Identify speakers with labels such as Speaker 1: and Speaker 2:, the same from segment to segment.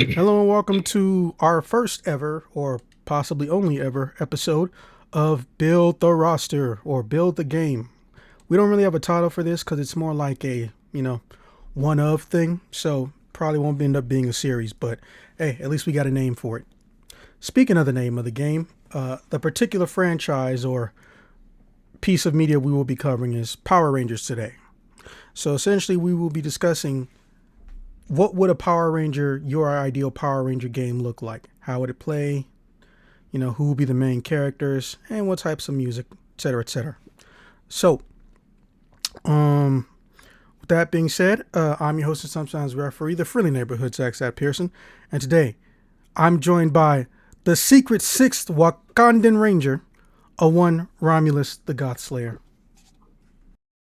Speaker 1: Hello and welcome to our first ever, or possibly only ever, episode of Build the Roster or Build the Game. We don't really have a title for this because it's more like a, one of thing. So probably won't end up being a series, but hey, at least we got a name for it. Speaking of the name of the game, the particular franchise or piece of media we will be covering is Power Rangers today. So essentially, we will be discussing what would a Power Ranger, your ideal Power Ranger game look like? How would it play? Who would be the main characters and what types of music, etc., etc. So, um, with that being said, I'm your host and sometimes referee, the friendly neighborhood Zach at Pearson, and today I'm joined by the secret sixth Wakandan Ranger, a one Romulus the Goth Slayer.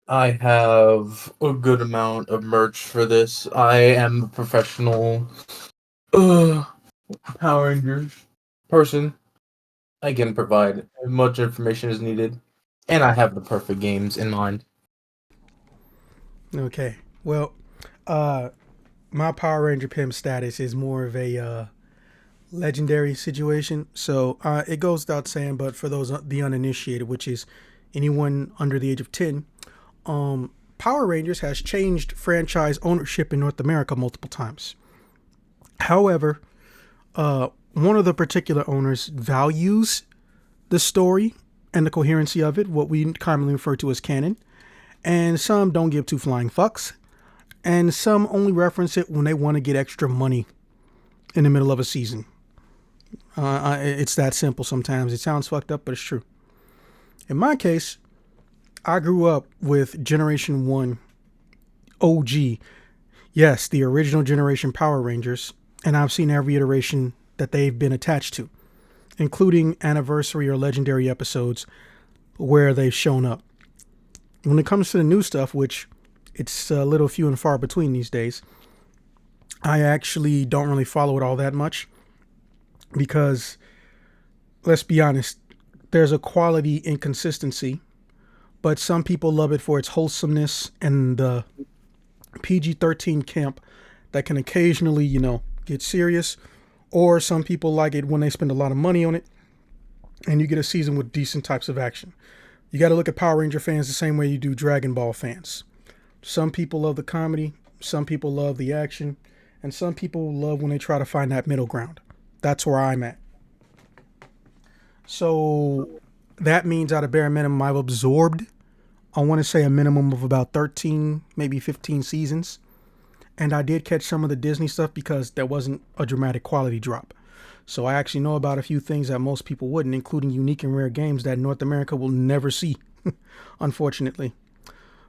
Speaker 2: I have a good amount of merch for this. I am a professional uh, Power Rangers person. I can provide as much information as needed, and I have the perfect games in mind.
Speaker 1: Okay, well, uh, my Power Ranger pimp status is more of a legendary situation. So it goes without saying, but for those the uninitiated, which is anyone under the age of 10, Power Rangers has changed franchise ownership in North America multiple times. However, one of the particular owners values the story and the coherency of it, what we commonly refer to as canon, and some don't give two flying fucks, and some only reference it when they want to get extra money in the middle of a season. It's that simple sometimes. It sounds fucked up, but it's true. In my case, I grew up with Generation 1 OG. Yes, the original Generation Power Rangers. And I've seen every iteration that they've been attached to, including anniversary or legendary episodes where they've shown up. When it comes to the new stuff, which it's a little few and far between these days, I actually don't really follow it all that much because, let's be honest, there's a quality inconsistency, but some people love it for its wholesomeness and the PG-13 camp that can occasionally, get serious, or some people like it when they spend a lot of money on it and you get a season with decent types of action. You got to look at Power Ranger fans the same way you do Dragon Ball fans. Some people love the comedy, some people love the action, and some people love when they try to find that middle ground. That's where I'm at. So that means at a bare minimum, I've absorbed, I want to say, a minimum of about 13, maybe 15 seasons. And I did catch some of the Disney stuff because there wasn't a dramatic quality drop. So I actually know about a few things that most people wouldn't, including unique and rare games that North America will never see, unfortunately.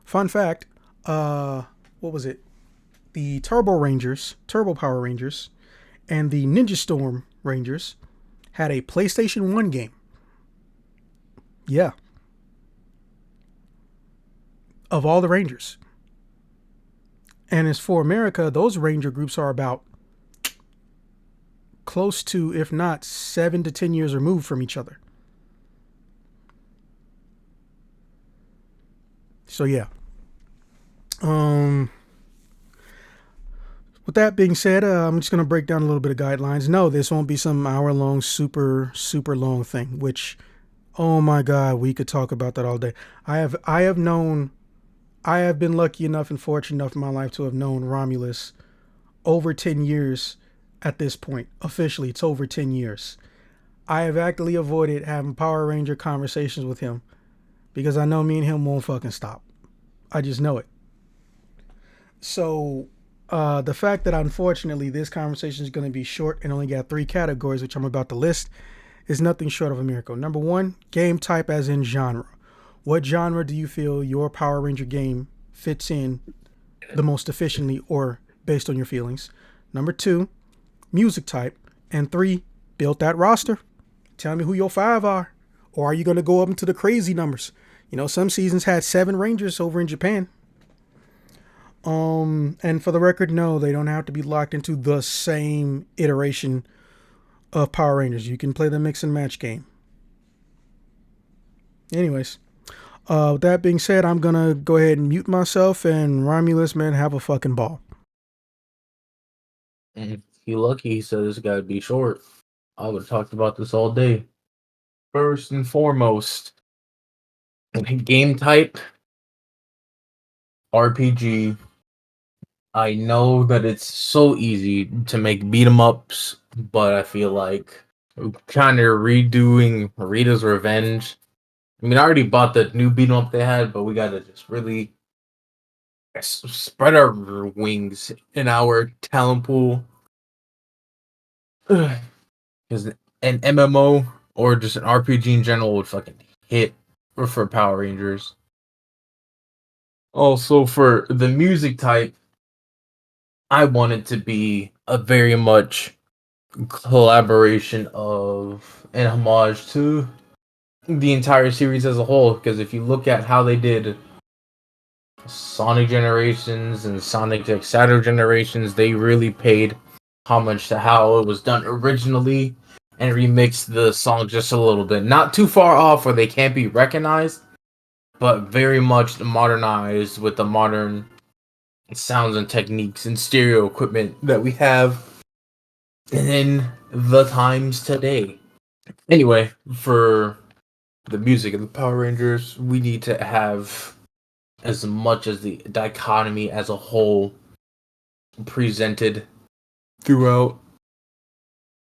Speaker 1: Fun fact, what was it? The Turbo Power Rangers, and the Ninja Storm Rangers had a PlayStation 1 game. Yeah. Of all the Rangers. And as for America, those Ranger groups are about close to, if not 7 to 10 years removed from each other. So yeah. With that being said, I'm just gonna break down a little bit of guidelines. No, this won't be some hour-long, super long thing. Which, oh my God, we could talk about that all day. I have been lucky enough and fortunate enough in my life to have known Romulus over 10 years at this point. Officially, it's over 10 years. I have actively avoided having Power Ranger conversations with him because I know me and him won't fucking stop. I just know it. So, the fact that unfortunately this conversation is going to be short and only got three categories, which I'm about to list, is nothing short of a miracle. Number one, game type as in genre. What genre do you feel your Power Ranger game fits in the most efficiently or based on your feelings? Number two, music type. And three, build that roster. Tell me who your five are. Or are you going to go up into the crazy numbers? Some seasons had 7 Rangers over in Japan. And for the record, no, they don't have to be locked into the same iteration of Power Rangers. You can play the mix and match game. Anyways, with that being said, I'm gonna go ahead and mute myself and Romulus, man, have a fucking ball.
Speaker 2: He lucky he said this gotta be short. I would have talked about this all day. First and foremost, game type RPG. I know that it's so easy to make beat 'em ups, but I feel like kind of redoing Rita's Revenge. I mean, I already bought the new beat 'em up they had, but we gotta just really spread our wings in our talent pool. Because an MMO or just an RPG in general would fucking hit for Power Rangers. Also, for the music type, I want it to be a very much collaboration of an homage to the entire series as a whole. Because if you look at how they did Sonic Generations and Sonic Saturn Generations, they really paid homage to how it was done originally and remixed the song just a little bit. Not too far off where they can't be recognized, but very much modernized with the modern sounds and techniques and stereo equipment that we have in the times today. Anyway, for the music of the Power Rangers, we need to have as much as the dichotomy as a whole presented throughout,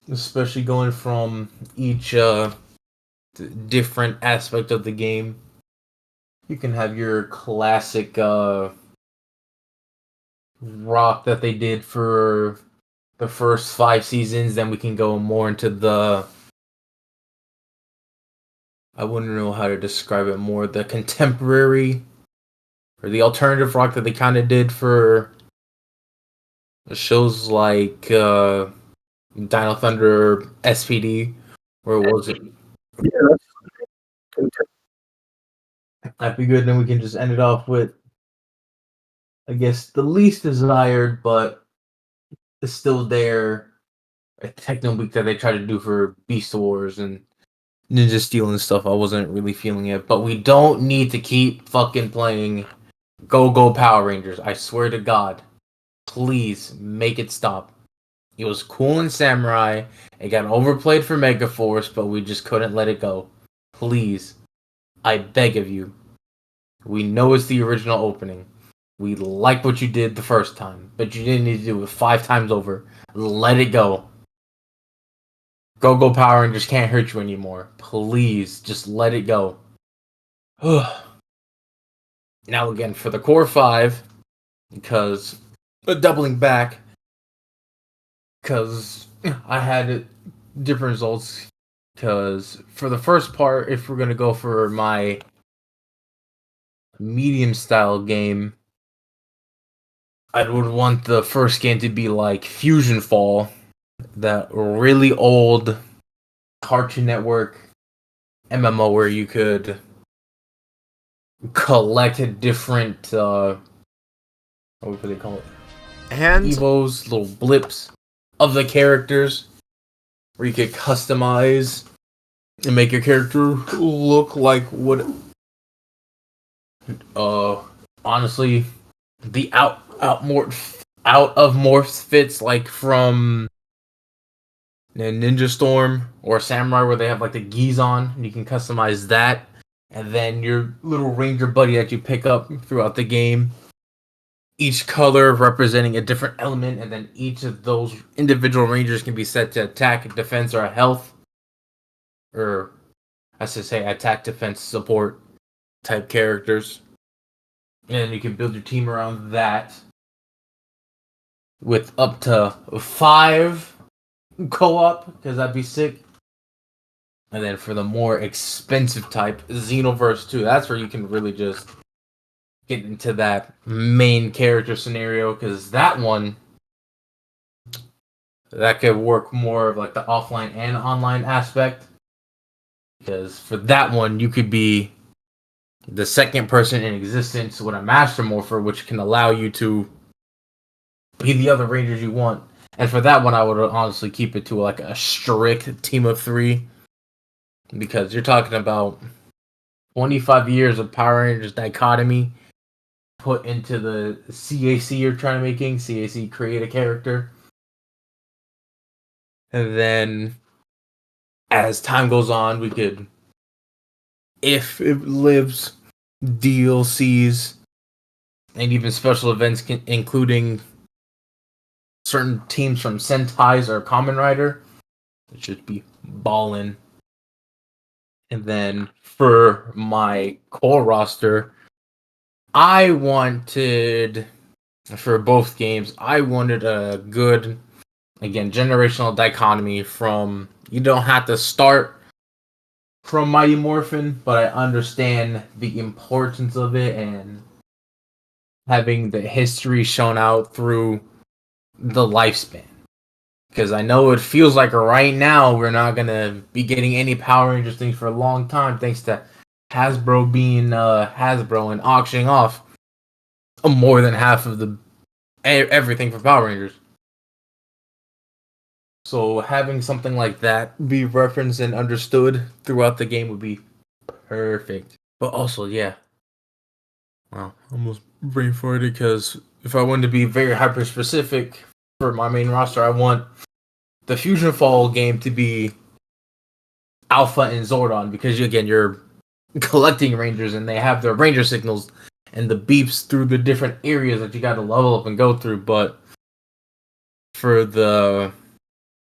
Speaker 2: especially going from each different aspect of the game. You can have your classic rock that they did for the first 5 seasons, then we can go more into the, I wouldn't know how to describe it more, the contemporary or the alternative rock that they kind of did for shows like Dino Thunder SPD, where was it?
Speaker 1: Yeah,
Speaker 2: That'd be good. Then we can just end it off with, I guess, the least desired, but is still there, a techno week that they tried to do for Beast Wars and Ninja Steel and stuff. I wasn't really feeling it, but we don't need to keep fucking playing Go Go Power Rangers. I swear to God, please make it stop. It was cool in Samurai. It got overplayed for Mega Force, but we just couldn't let it go. Please, I beg of you. We know it's the original opening. We like what you did the first time, but you didn't need to do it 5 times over. Let it go. Go Go Power Rangers can't hurt you anymore. Please, just let it go. Now again, for the core 5, because doubling back, because I had different results. Because for the first part, if we're going to go for my medium style game, I would want the first game to be like Fusion Fall, that really old Cartoon Network MMO where you could collect different what do they call it?
Speaker 3: And
Speaker 2: Evos, little blips of the characters where you could customize and make your character look like what honestly the out of morph fits like from Ninja Storm or Samurai where they have like the gis on and you can customize that, and then your little ranger buddy that you pick up throughout the game, each color representing a different element, and then each of those individual rangers can be set to attack, defense, or health, or I should say attack, defense, support type characters. And you can build your team around that with up to 5 co-op, because that'd be sick. And then for the more expensive type, Xenoverse 2, that's where you can really just get into that main character scenario, because that one, that could work more of like the offline and online aspect. Because for that one, you could be the second person in existence with a Master Morpher, which can allow you to be the other Rangers you want. And for that one, I would honestly keep it to like a strict team of 3. Because you're talking about 25 years of Power Rangers dichotomy put into the CAC you're trying to making. CAC create a character. And then as time goes on, we could, if it lives, DLCs and even special events, including certain teams from Sentai's or Kamen Rider. It should be ballin'. And then for my core roster, I wanted, for both games, I wanted a good, again, generational dichotomy from, you don't have to start from Mighty Morphin, but I understand the importance of it and having the history shown out through the lifespan. Because I know it feels like right now we're not going to be getting any Power Rangers things for a long time, thanks to Hasbro being Hasbro and auctioning off more than half of the everything for Power Rangers. So having something like that be referenced and understood throughout the game would be perfect. But also, yeah. Wow, almost brain farted because if I wanted to be very hyper specific for my main roster, I want the Fusion Fall game to be Alpha and Zordon because again you're collecting Rangers and they have their Ranger signals and the beeps through the different areas that you got to level up and go through. But for the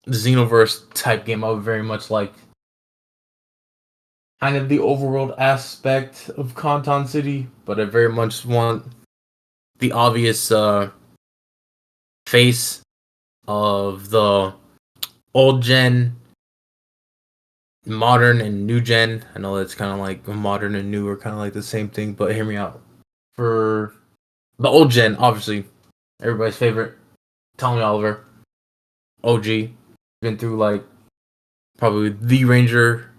Speaker 2: Xenoverse type game, I would very much like kind of the overworld aspect of Kanton City, but I very much want the obvious face of the old gen, modern, and new gen. I know that's kind of like modern and new are kind of like the same thing, but hear me out. For the old gen, obviously, everybody's favorite, Tommy Oliver, OG, been through like probably the Ranger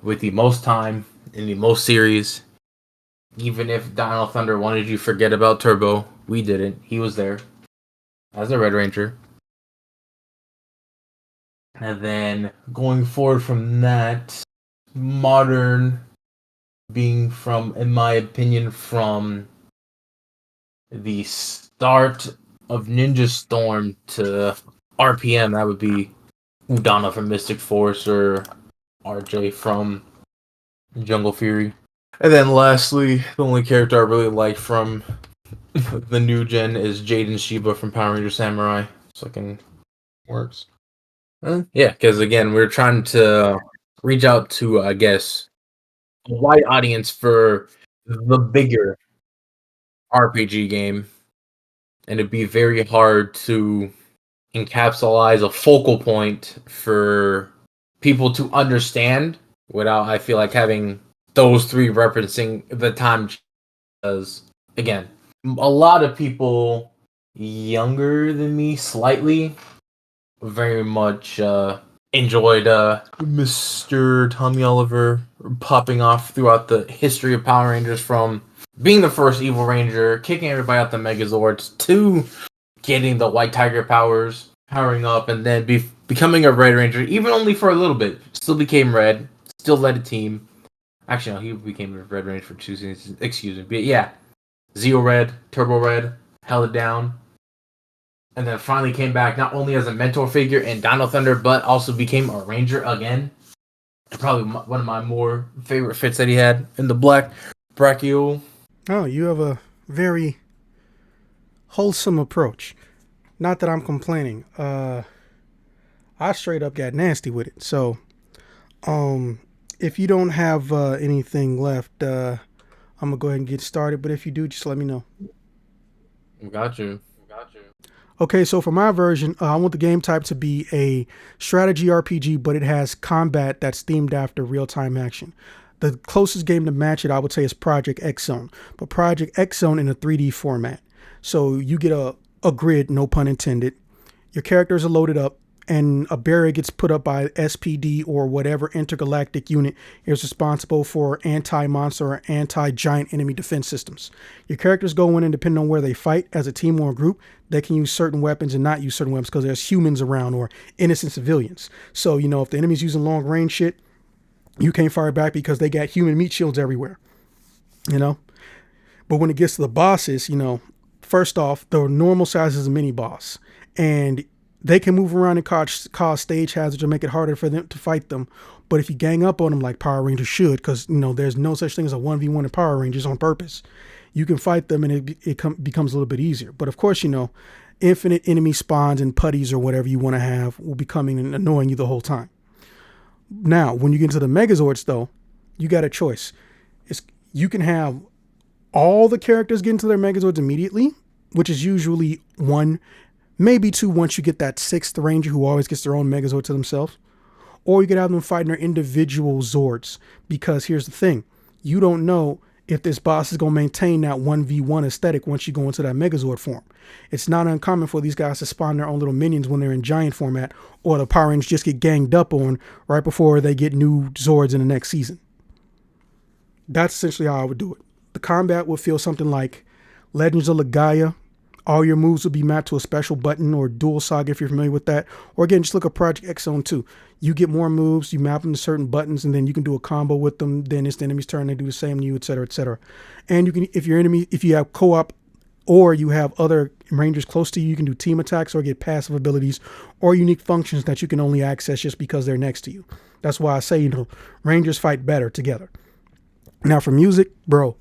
Speaker 2: with the most time in the most series. Even if Dino Thunder wanted you to forget about Turbo, we didn't. He was there as a Red Ranger. And then going forward from that, modern being from, in my opinion, from the start of Ninja Storm to RPM, that would be Udana from Mystic Force or RJ from Jungle Fury. And then lastly, the only character I really like from the new gen is Jaden Shiba from Power Ranger Samurai. So I can works. Yeah, because again, we're trying to reach out to, I guess, a wide audience for the bigger RPG game, and it'd be very hard to encapsulize a focal point for people to understand without, I feel like, having those three referencing the time. Because again, a lot of people younger than me slightly very much enjoyed Mr. Tommy Oliver popping off throughout the history of Power Rangers, from being the first Evil Ranger, kicking everybody out the Megazords, to getting the White Tiger powers, powering up, and then becoming a Red Ranger, even only for a little bit. Still became Red, still led a team. Actually, no, he became a Red Ranger for 2 seasons. Excuse me. But yeah, Zeo Red, Turbo Red, held it down. And then finally came back not only as a mentor figure in Dino Thunder, but also became a Ranger again. Probably one of my more favorite fits that he had in the Black Brachio.
Speaker 1: Oh, you have a very wholesome approach. Not that I'm complaining. I straight up got nasty with it. So, if you don't have anything left, I'm gonna go ahead and get started. But if you do, just let me know.
Speaker 2: Got you.
Speaker 1: Okay, so for my version, I want the game type to be a strategy RPG, but it has combat that's themed after real-time action. The closest game to match it, I would say, is Project X Zone, but Project X Zone in a 3D format. So you get a grid, no pun intended. Your characters are loaded up, and a barrier gets put up by SPD or whatever intergalactic unit is responsible for anti-monster or anti-giant enemy defense systems. Your characters go in, and depending on where they fight as a team or a group, they can use certain weapons and not use certain weapons because there's humans around or innocent civilians. So, if the enemy's using long range shit, you can't fire back because they got human meat shields everywhere, you know? But when it gets to the bosses, first off, the normal size is a mini boss. And They can move around and cause stage hazards or make it harder for them to fight them. But if you gang up on them like Power Rangers should, because there's no such thing as a 1v1 in Power Rangers on purpose, you can fight them and it becomes a little bit easier. But of course, infinite enemy spawns and putties or whatever you want to have will be coming and annoying you the whole time. Now, when you get into the Megazords, though, you got a choice. You can have all the characters get into their Megazords immediately, which is usually 1, maybe 2 once you get that 6th Ranger who always gets their own Megazord to themselves. Or you could have them fighting their individual Zords, because here's the thing. You don't know if this boss is going to maintain that 1v1 aesthetic once you go into that Megazord form. It's not uncommon for these guys to spawn their own little minions when they're in giant format, or the Power Rangers just get ganged up on right before they get new Zords in the next season. That's essentially how I would do it. The combat would feel something like Legends of Legaia. All your moves will be mapped to a special button, or Dual Saga if you're familiar with that. Or again, just look at Project X Zone 2. You get more moves, you map them to certain buttons, and then you can do a combo with them. Then it's the enemy's turn, they do the same to you, etc., etc. And you can, if you have co-op or you have other Rangers close to you, you can do team attacks or get passive abilities or unique functions that you can only access just because they're next to you. That's why I say, Rangers fight better together. Now for music, bro,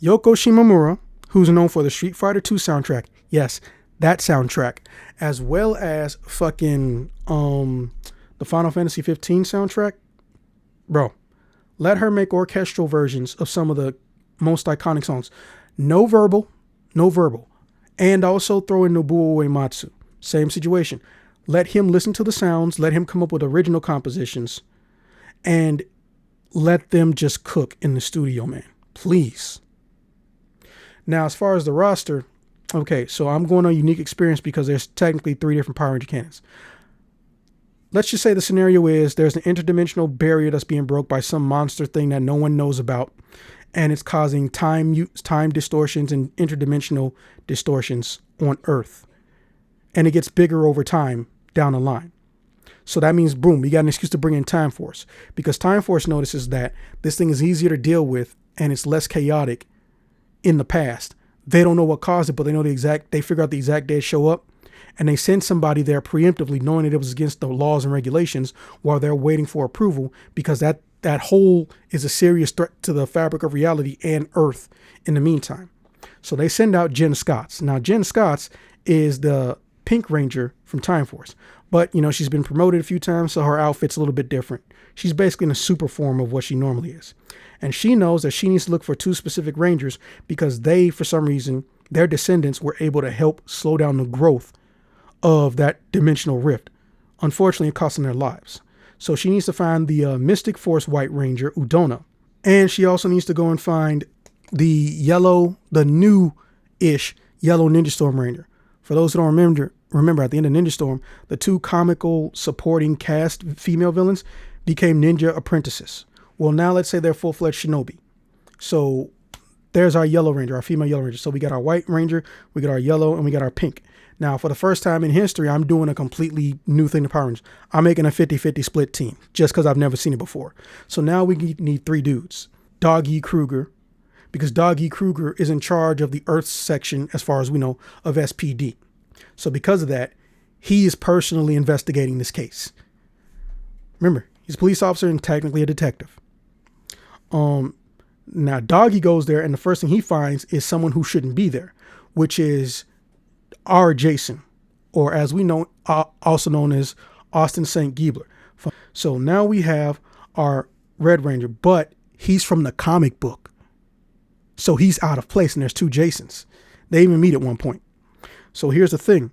Speaker 1: Yoko Shimomura, who's known for the Street Fighter 2 soundtrack. Yes, that soundtrack. As well as fucking the Final Fantasy 15 soundtrack. Bro, let her make orchestral versions of some of the most iconic songs. No verbal. And also throw in Nobuo Uematsu. Same situation. Let him listen to the sounds. Let him come up with original compositions. And let them just cook in the studio, man. Please. Now, as far as the roster, okay, so I'm going on unique experience because there's technically 3 different Power Ranger canons. Let's just say the scenario is there's an interdimensional barrier that's being broke by some monster thing that no one knows about, and it's causing time distortions and interdimensional distortions on Earth. And it gets bigger over time down the line. So that means, boom, we got an excuse to bring in Time Force, because Time Force notices that this thing is easier to deal with and it's less chaotic in the past. They don't know what caused it, but they figure out the exact day it show up, and they send somebody there preemptively knowing that it was against the laws and regulations while they're waiting for approval, because that hole is a serious threat to the fabric of reality and Earth in the meantime. So they send out Jen Scotts. Now, Jen Scotts is the Pink Ranger from Time Force, but she's been promoted a few times, so her outfit's a little bit different. She's basically in a super form of what she normally is. And she knows that she needs to look for 2 specific Rangers because they, for some reason, their descendants were able to help slow down the growth of that dimensional rift. Unfortunately, it cost them their lives. So she needs to find the Mystic Force White Ranger, Udona. And she also needs to go and find the new-ish yellow Ninja Storm Ranger. For those who don't remember at the end of Ninja Storm, the 2 comical supporting cast female villains became ninja apprentices. Well, now let's say they're full-fledged shinobi. So there's our yellow ranger, our female yellow ranger. So we got our white ranger, we got our yellow, and we got our pink. Now, for the first time in history, I'm doing a completely new thing to Power Rangers. I'm making a 50-50 split team just because I've never seen it before. So now we need 3 dudes. Doggy Kruger, because Doggy Kruger is in charge of the Earth section, as far as we know, of SPD. So because of that, he is personally investigating this case. Remember, he's a police officer and technically a detective. Now Doggy goes there, and the first thing he finds is someone who shouldn't be there, which is our Jason, or as we know, also known as Austin St. Giebler. So now we have our Red Ranger, but he's from the comic book. So he's out of place, and there's 2 Jasons. They even meet at one point. So here's the thing.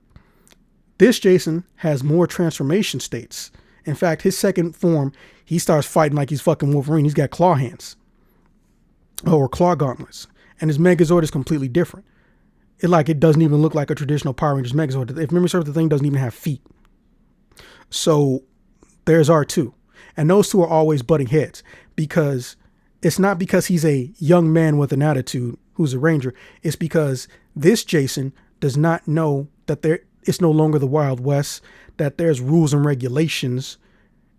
Speaker 1: This Jason has more transformation states. In fact, his second form, he starts fighting like he's fucking Wolverine. He's got claw hands. Or claw gauntlets. And his Megazord is completely different. It doesn't even look like a traditional Power Rangers Megazord. If memory serves, the thing doesn't even have feet. So there's R2. And those 2 are always butting heads, because it's not because he's a young man with an attitude who's a ranger. It's because this Jason does not know that it's no longer the Wild West, that there's rules and regulations.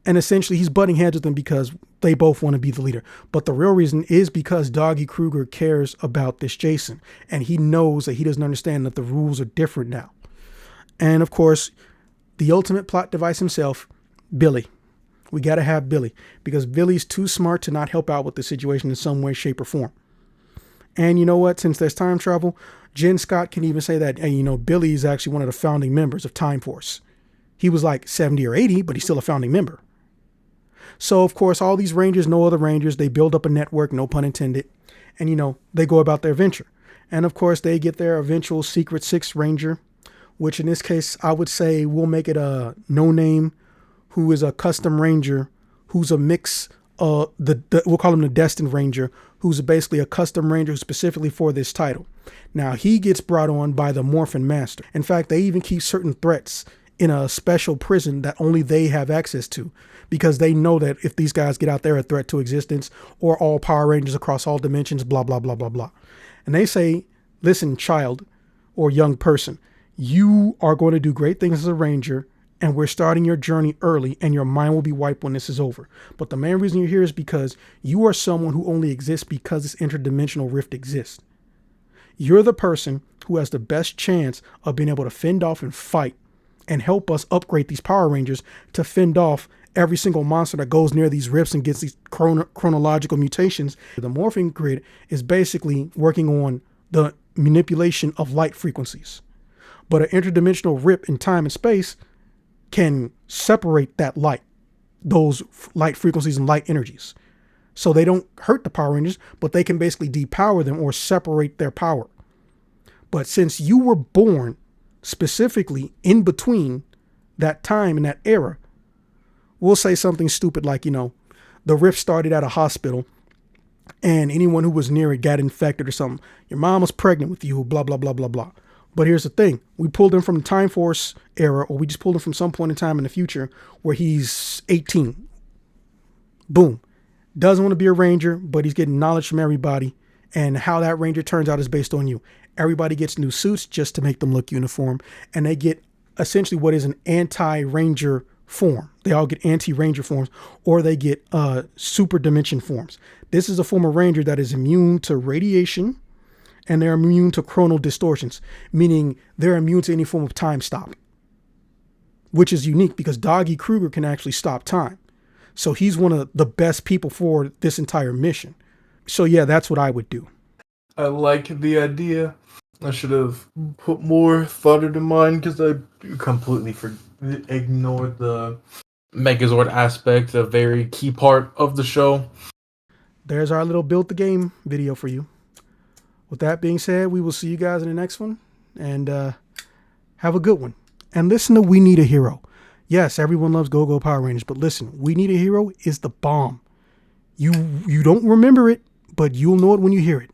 Speaker 1: And essentially he's butting heads with them because they both want to be the leader. But the real reason is because Doggy Kruger cares about this Jason. And he knows that he doesn't understand that the rules are different now. And of course, the ultimate plot device himself, Billy. We got to have Billy because Billy's too smart to not help out with the situation in some way, shape, or form. And you know what? Since there's time travel, Jen Scott can even say that, hey, you know, Billy is actually one of the founding members of Time Force. He was like 70 or 80, but he's still a founding member. So, of course, all these Rangers know other Rangers. They build up a network, no pun intended. And, you know, they go about their venture. And, of course, they get their eventual Secret Six Ranger, which in this case, I would say we'll make it a No Name, who is a custom Ranger, who's a mix. We'll call him the Destined Ranger, who's basically a custom Ranger specifically for this title. Now, he gets brought on by the Morphin Master. In fact, they even keep certain threats in a special prison that only they have access to, because they know that if these guys get out there, a threat to existence or all Power Rangers across all dimensions, blah, blah, blah, blah, blah. And they say, listen, child or young person, you are going to do great things as a Ranger, and we're starting your journey early, and your mind will be wiped when this is over. But the main reason you're here is because you are someone who only exists because this interdimensional rift exists. You're the person who has the best chance of being able to fend off and fight and help us upgrade these Power Rangers to fend off every single monster that goes near these rifts and gets these chronological mutations. The morphing grid is basically working on the manipulation of light frequencies. But an interdimensional rip in time and space can separate that light, those light frequencies and light energies. So they don't hurt the Power Rangers, but they can basically depower them or separate their power. But since you were born specifically in between that time and that era, we'll say something stupid like, you know, the rift started at a hospital and anyone who was near it got infected or something. Your mom was pregnant with you, blah, blah, blah, blah, blah. But here's the thing. We pulled him from the Time Force era, or we just pulled him from some point in time in the future where he's 18. Boom. Doesn't want to be a Ranger, but he's getting knowledge from everybody. And how that Ranger turns out is based on you. Everybody gets new suits just to make them look uniform. And they get essentially what is an anti-Ranger form. They all get anti-Ranger forms, or they get super dimension forms. This is a form of Ranger that is immune to radiation, and they're immune to chronal distortions, meaning they're immune to any form of time stop, which is unique because Doggy Kruger can actually stop time. So he's one of the best people for this entire mission. So yeah, that's what I would do.
Speaker 2: I like the idea. I should have put more thought into mine because I completely ignored the Megazord aspect, a very key part of the show.
Speaker 1: There's our little build the game video for you. With that being said, we will see you guys in the next one, and have a good one. And listen to We Need a Hero. Yes, everyone loves Go-Go Power Rangers, but listen, We Need a Hero is the bomb. You don't remember it, but you'll know it when you hear it.